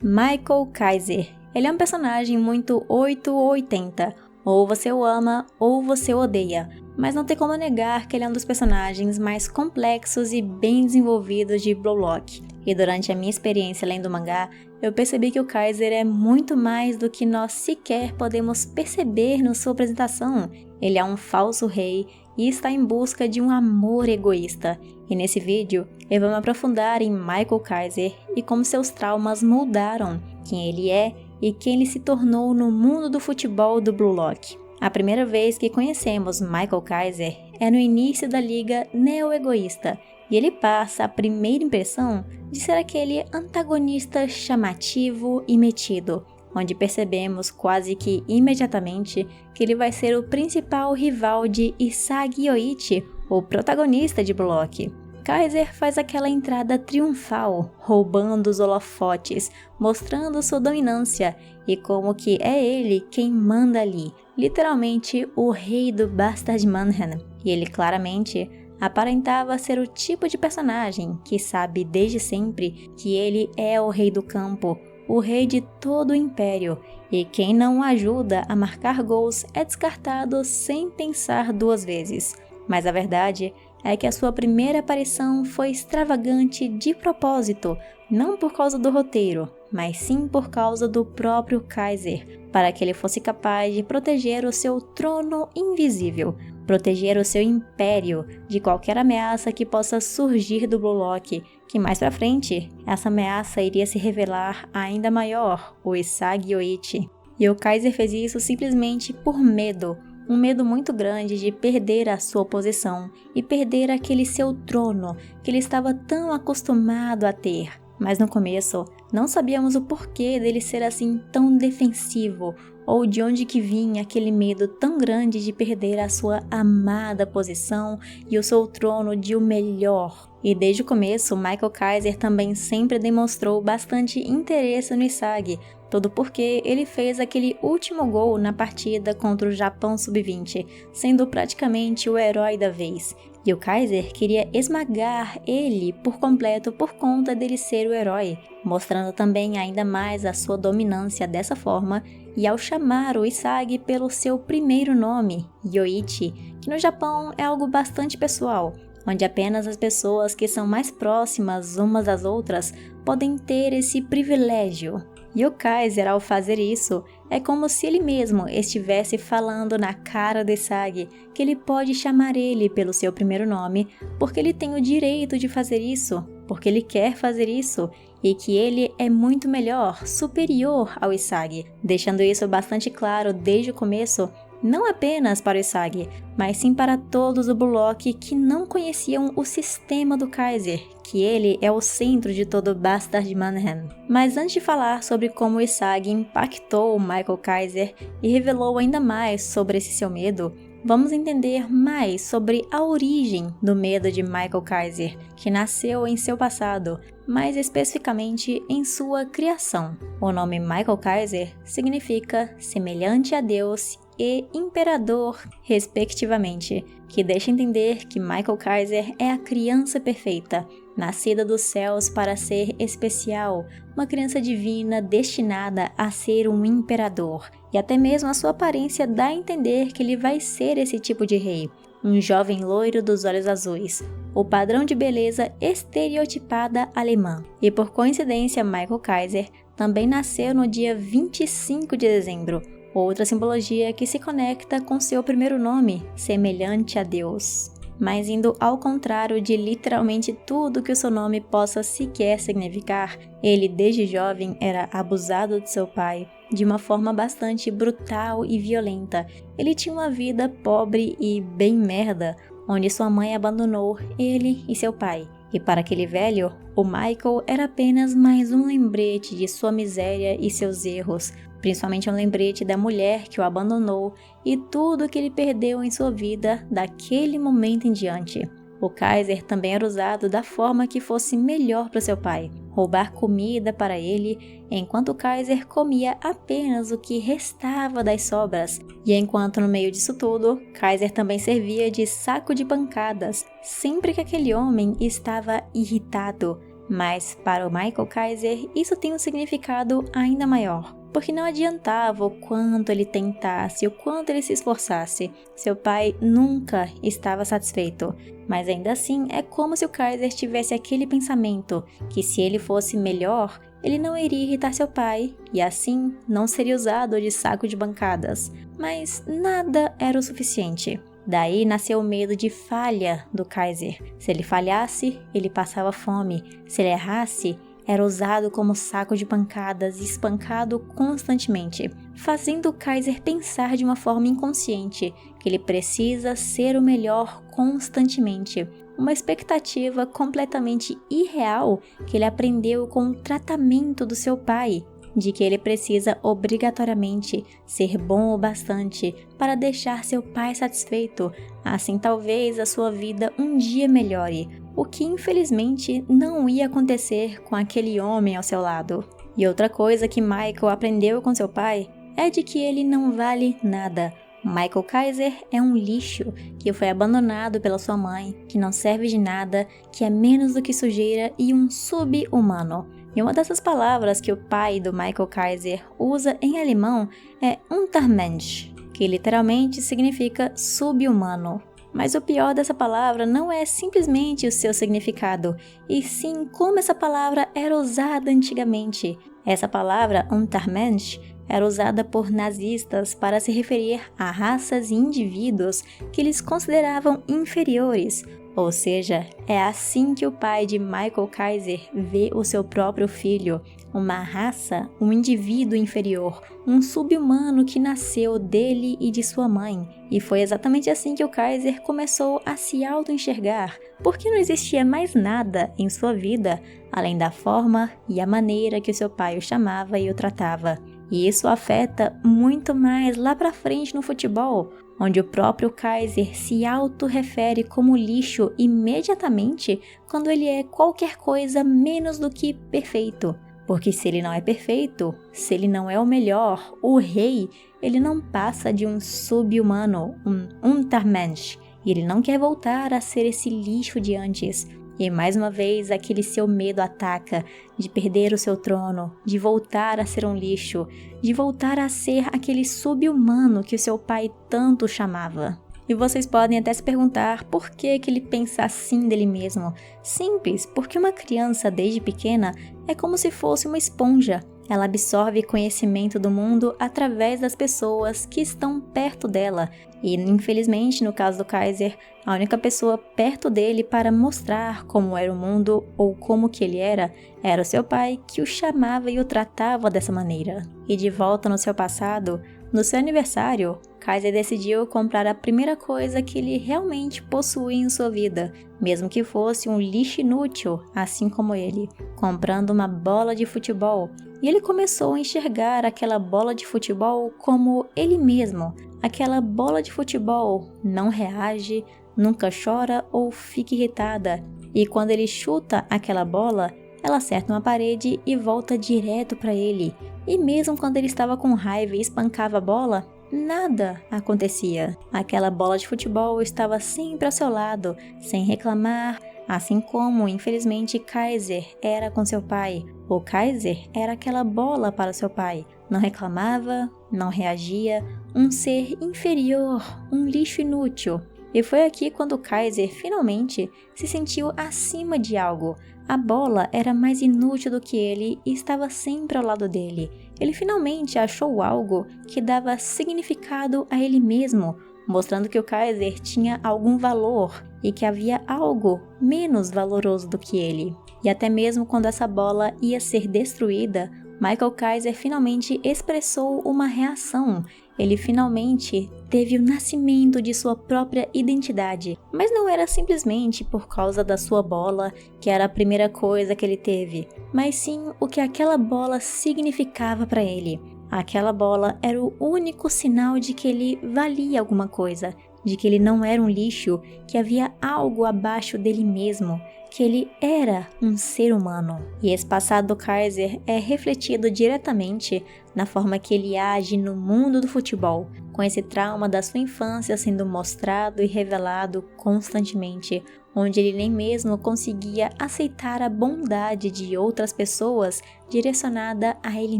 Michael Kaiser. Ele é um personagem muito 8 ou 80. Ou você o ama ou você o odeia. Mas não tem como negar que ele é um dos personagens mais complexos e bem desenvolvidos de Blue Lock. E durante a minha experiência lendo o mangá, eu percebi que o Kaiser é muito mais do que nós sequer podemos perceber na sua apresentação. Ele é um falso rei e está em busca de um amor egoísta. E nesse vídeo, eu vou me aprofundar em Michael Kaiser e como seus traumas moldaram quem ele é e quem ele se tornou no mundo do futebol do Blue Lock. A primeira vez que conhecemos Michael Kaiser é no início da Liga Neo-Egoísta, e ele passa a primeira impressão de ser aquele antagonista chamativo e metido, onde percebemos quase que imediatamente que ele vai ser o principal rival de Isagi Yoichi, o protagonista de Blue Lock. Kaiser faz aquela entrada triunfal, roubando os holofotes, mostrando sua dominância e como que é ele quem manda ali, literalmente o rei do Bastard Mannheim. E ele claramente aparentava ser o tipo de personagem que sabe desde sempre que ele é o rei do campo, o rei de todo o império, e quem não o ajuda a marcar gols é descartado sem pensar duas vezes. Mas a verdade é que a sua primeira aparição foi extravagante de propósito, não por causa do roteiro, mas sim por causa do próprio Kaiser, para que ele fosse capaz de proteger o seu trono invisível, proteger o seu império de qualquer ameaça que possa surgir do Blue Lock, que mais pra frente, essa ameaça iria se revelar ainda maior, o Isagi Yoichi. E o Kaiser fez isso simplesmente por medo, um medo muito grande de perder a sua posição e perder aquele seu trono que ele estava tão acostumado a ter. Mas no começo, não sabíamos o porquê dele ser assim tão defensivo, ou de onde que vinha aquele medo tão grande de perder a sua amada posição e o seu trono de o melhor. E desde o começo, Michael Kaiser também sempre demonstrou bastante interesse no Isagi, tudo porque ele fez aquele último gol na partida contra o Japão Sub-20, sendo praticamente o herói da vez. E o Kaiser queria esmagar ele por completo por conta dele ser o herói, mostrando também ainda mais a sua dominância dessa forma, e ao chamar o Isagi pelo seu primeiro nome, Yoichi, que no Japão é algo bastante pessoal, onde apenas as pessoas que são mais próximas umas das outras podem ter esse privilégio. E o Kaiser, ao fazer isso, é como se ele mesmo estivesse falando na cara de Isagi que ele pode chamar ele pelo seu primeiro nome porque ele tem o direito de fazer isso, porque ele quer fazer isso e que ele é muito melhor, superior ao Isagi, deixando isso bastante claro desde o começo, não apenas para o Isagi, mas sim para todos do Blue Lock que não conheciam o sistema do Kaiser, que ele é o centro de todo o Bastard Mannheim. Mas antes de falar sobre como o Isagi impactou o Michael Kaiser e revelou ainda mais sobre esse seu medo, vamos entender mais sobre a origem do medo de Michael Kaiser, que nasceu em seu passado, mais especificamente em sua criação. O nome Michael Kaiser significa semelhante a Deus e imperador, respectivamente, que deixa entender que Michael Kaiser é a criança perfeita, nascida dos céus para ser especial, uma criança divina destinada a ser um imperador, e até mesmo a sua aparência dá a entender que ele vai ser esse tipo de rei, um jovem loiro dos olhos azuis, o padrão de beleza estereotipada alemã. E por coincidência, Michael Kaiser também nasceu no dia 25 de dezembro, outra simbologia que se conecta com seu primeiro nome, semelhante a Deus. Mas indo ao contrário de literalmente tudo que o seu nome possa sequer significar, ele desde jovem era abusado de seu pai, de uma forma bastante brutal e violenta. Ele tinha uma vida pobre e bem merda, onde sua mãe abandonou ele e seu pai. E para aquele velho, o Michael era apenas mais um lembrete de sua miséria e seus erros, principalmente um lembrete da mulher que o abandonou e tudo que ele perdeu em sua vida daquele momento em diante. O Kaiser também era usado da forma que fosse melhor para seu pai, roubar comida para ele, enquanto o Kaiser comia apenas o que restava das sobras, e enquanto no meio disso tudo, Kaiser também servia de saco de pancadas sempre que aquele homem estava irritado, Mas para o Michael Kaiser, isso tem um significado ainda maior. Porque não adiantava o quanto ele tentasse, o quanto ele se esforçasse. Seu pai nunca estava satisfeito. Mas ainda assim, é como se o Kaiser tivesse aquele pensamento que se ele fosse melhor, ele não iria irritar seu pai e assim não seria usado de saco de bancadas. Mas nada era o suficiente. Daí nasceu o medo de falha do Kaiser. Se ele falhasse, ele passava fome. Se ele errasse, era usado como saco de pancadas e espancado constantemente, fazendo o Kaiser pensar de uma forma inconsciente que ele precisa ser o melhor constantemente. Uma expectativa completamente irreal que ele aprendeu com o tratamento do seu pai, de que ele precisa obrigatoriamente ser bom o bastante para deixar seu pai satisfeito, assim talvez a sua vida um dia melhore, o que infelizmente não ia acontecer com aquele homem ao seu lado. E outra coisa que Michael aprendeu com seu pai é de que ele não vale nada. Michael Kaiser é um lixo que foi abandonado pela sua mãe, que não serve de nada, que é menos do que sujeira e um sub-humano. E uma dessas palavras que o pai do Michael Kaiser usa em alemão é Untermensch, que literalmente significa sub-humano. Mas o pior dessa palavra não é simplesmente o seu significado, e sim como essa palavra era usada antigamente. Essa palavra Untermensch era usada por nazistas para se referir a raças e indivíduos que eles consideravam inferiores. Ou seja, é assim que o pai de Michael Kaiser vê o seu próprio filho, uma raça, um indivíduo inferior, um sub-humano que nasceu dele e de sua mãe. E foi exatamente assim que o Kaiser começou a se auto-enxergar, porque não existia mais nada em sua vida, além da forma e a maneira que o seu pai o chamava e o tratava. E isso afeta muito mais lá pra frente no futebol, onde o próprio Kaiser se auto-refere como lixo imediatamente quando ele é qualquer coisa menos do que perfeito. Porque se ele não é perfeito, se ele não é o melhor, o rei, ele não passa de um sub-humano, um Untermensch, e ele não quer voltar a ser esse lixo de antes. E mais uma vez aquele seu medo ataca, de perder o seu trono, de voltar a ser um lixo, de voltar a ser aquele sub-humano que o seu pai tanto chamava. E vocês podem até se perguntar por que ele pensa assim dele mesmo. Simples, porque uma criança desde pequena é como se fosse uma esponja. Ela absorve conhecimento do mundo através das pessoas que estão perto dela. E, infelizmente, no caso do Kaiser, a única pessoa perto dele para mostrar como era o mundo ou como que ele era o seu pai, que o chamava e o tratava dessa maneira. E de volta no seu passado, no seu aniversário, Kaiser decidiu comprar a primeira coisa que ele realmente possuía em sua vida, mesmo que fosse um lixo inútil, assim como ele, comprando uma bola de futebol. E ele começou a enxergar aquela bola de futebol como ele mesmo. Aquela bola de futebol não reage, nunca chora ou fica irritada. E quando ele chuta aquela bola, ela acerta uma parede e volta direto para ele. E mesmo quando ele estava com raiva e espancava a bola, nada acontecia. Aquela bola de futebol estava sempre ao seu lado, sem reclamar, assim como, infelizmente, Kaiser era com seu pai. O Kaiser era aquela bola para seu pai. Não reclamava, não reagia, um ser inferior, um lixo inútil. E foi aqui quando Kaiser finalmente se sentiu acima de algo. A bola era mais inútil do que ele e estava sempre ao lado dele. Ele finalmente achou algo que dava significado a ele mesmo, mostrando que o Kaiser tinha algum valor e que havia algo menos valoroso do que ele. E até mesmo quando essa bola ia ser destruída, Michael Kaiser finalmente expressou uma reação. Ele finalmente teve o nascimento de sua própria identidade. Mas não era simplesmente por causa da sua bola, que era a primeira coisa que ele teve, mas sim o que aquela bola significava para ele. Aquela bola era o único sinal de que ele valia alguma coisa, de que ele não era um lixo, que havia algo abaixo dele mesmo, que ele era um ser humano. E esse passado do Kaiser é refletido diretamente na forma que ele age no mundo do futebol. com esse trauma da sua infância sendo mostrado e revelado constantemente, onde ele nem mesmo conseguia aceitar a bondade de outras pessoas direcionada a ele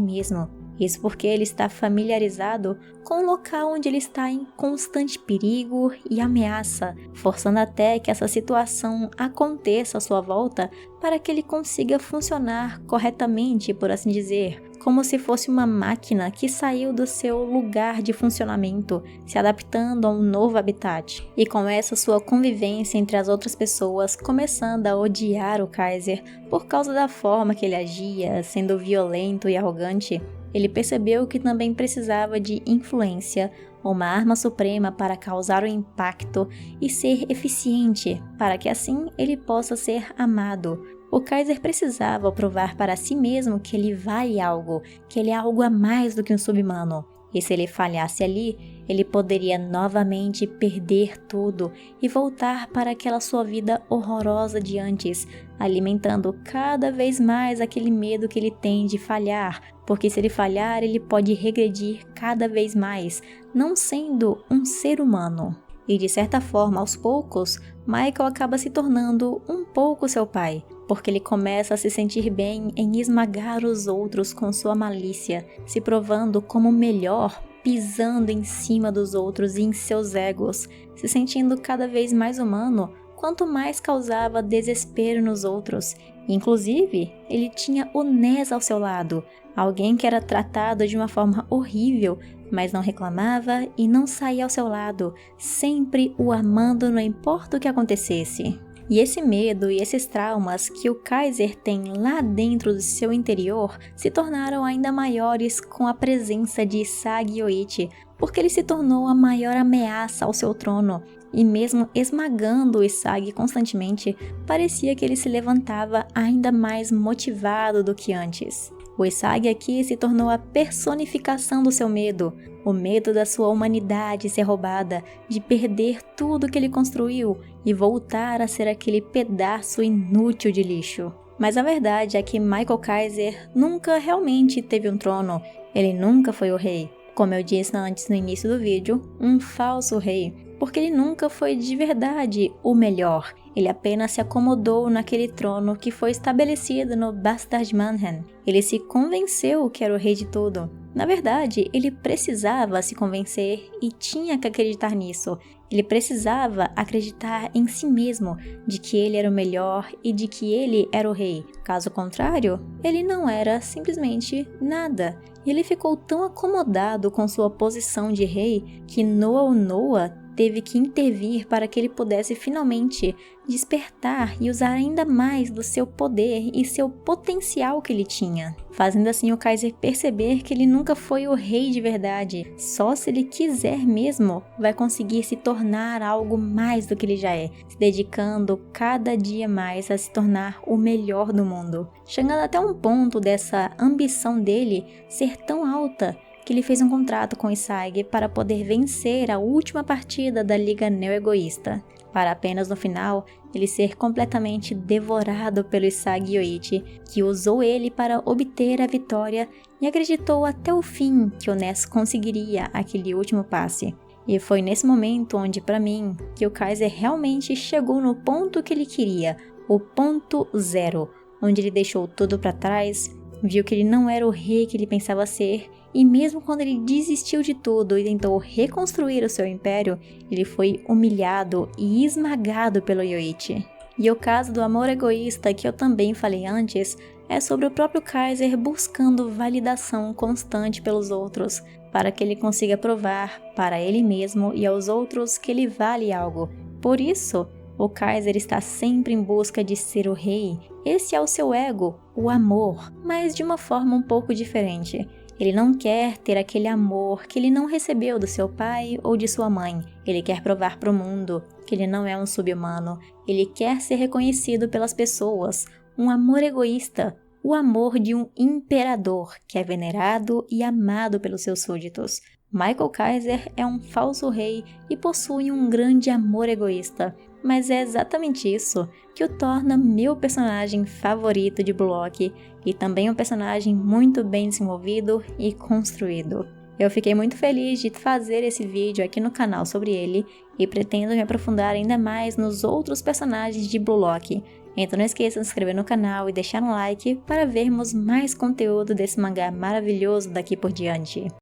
mesmo. Isso porque ele está familiarizado com o local onde ele está em constante perigo e ameaça, forçando até que essa situação aconteça à sua volta para que ele consiga funcionar corretamente, por assim dizer, como se fosse uma máquina que saiu do seu lugar de funcionamento, se adaptando a um novo habitat. E com essa sua convivência entre as outras pessoas, começando a odiar o Kaiser por causa da forma que ele agia, sendo violento e arrogante, ele percebeu que também precisava de influência, uma arma suprema para causar o impacto e ser eficiente, para que assim ele possa ser amado. O Kaiser precisava provar para si mesmo que ele vale algo, que ele é algo a mais do que um subhumano. E se ele falhasse ali, ele poderia novamente perder tudo e voltar para aquela sua vida horrorosa de antes, alimentando cada vez mais aquele medo que ele tem de falhar, porque se ele falhar, ele pode regredir cada vez mais, não sendo um ser humano. E de certa forma, aos poucos, Michael acaba se tornando um pouco seu pai, porque ele começa a se sentir bem em esmagar os outros com sua malícia, se provando como melhor, pisando em cima dos outros e em seus egos, se sentindo cada vez mais humano, quanto mais causava desespero nos outros. Inclusive, ele tinha o Ness ao seu lado, alguém que era tratado de uma forma horrível, mas não reclamava e não saía ao seu lado, sempre o amando não importa o que acontecesse. E esse medo e esses traumas que o Kaiser tem lá dentro do seu interior se tornaram ainda maiores com a presença de Isagi Yoichi, porque ele se tornou a maior ameaça ao seu trono. E mesmo esmagando o Isagi constantemente, parecia que ele se levantava ainda mais motivado do que antes. O Isagi aqui se tornou a personificação do seu medo, o medo da sua humanidade ser roubada, de perder tudo que ele construiu e voltar a ser aquele pedaço inútil de lixo. Mas a verdade é que Michael Kaiser nunca realmente teve um trono, ele nunca foi o rei. Como eu disse antes no início do vídeo, um falso rei, porque ele nunca foi de verdade o melhor. Ele apenas se acomodou naquele trono que foi estabelecido no Bastard Mannheim. Ele se convenceu que era o rei de tudo. Na verdade, ele precisava se convencer e tinha que acreditar nisso. Ele precisava acreditar em si mesmo, de que ele era o melhor e de que ele era o rei. Caso contrário, ele não era simplesmente nada. E ele ficou tão acomodado com sua posição de rei que Noa teve que intervir para que ele pudesse finalmente despertar e usar ainda mais do seu poder e seu potencial que ele tinha, fazendo assim o Kaiser perceber que ele nunca foi o rei de verdade. Só se ele quiser mesmo, vai conseguir se tornar algo mais do que ele já é, se dedicando cada dia mais a se tornar o melhor do mundo, chegando até um ponto dessa ambição dele ser tão alta que ele fez um contrato com Isagi para poder vencer a última partida da Liga Neo-Egoísta, para apenas no final ele ser completamente devorado pelo Isagi Yoichi, que usou ele para obter a vitória e acreditou até o fim que o Ness conseguiria aquele último passe. E foi nesse momento onde, para mim, que o Kaiser realmente chegou no ponto que ele queria, o ponto zero, onde ele deixou tudo para trás, viu que ele não era o rei que ele pensava ser, e mesmo quando ele desistiu de tudo e tentou reconstruir o seu império, ele foi humilhado e esmagado pelo Yoichi. E o caso do amor egoísta que eu também falei antes é sobre o próprio Kaiser buscando validação constante pelos outros, para que ele consiga provar para ele mesmo e aos outros que ele vale algo. Por isso, o Kaiser está sempre em busca de ser o rei. Esse é o seu ego, o amor, mas de uma forma um pouco diferente. Ele não quer ter aquele amor que ele não recebeu do seu pai ou de sua mãe. Ele quer provar para o mundo que ele não é um subhumano. Ele quer ser reconhecido pelas pessoas. Um amor egoísta, o amor de um imperador que é venerado e amado pelos seus súditos. Michael Kaiser é um falso rei e possui um grande amor egoísta. Mas é exatamente isso que o torna meu personagem favorito de Blue Lock e também um personagem muito bem desenvolvido e construído. Eu fiquei muito feliz de fazer esse vídeo aqui no canal sobre ele e pretendo me aprofundar ainda mais nos outros personagens de Blue Lock. Então não esqueça de se inscrever no canal e deixar um like para vermos mais conteúdo desse mangá maravilhoso daqui por diante.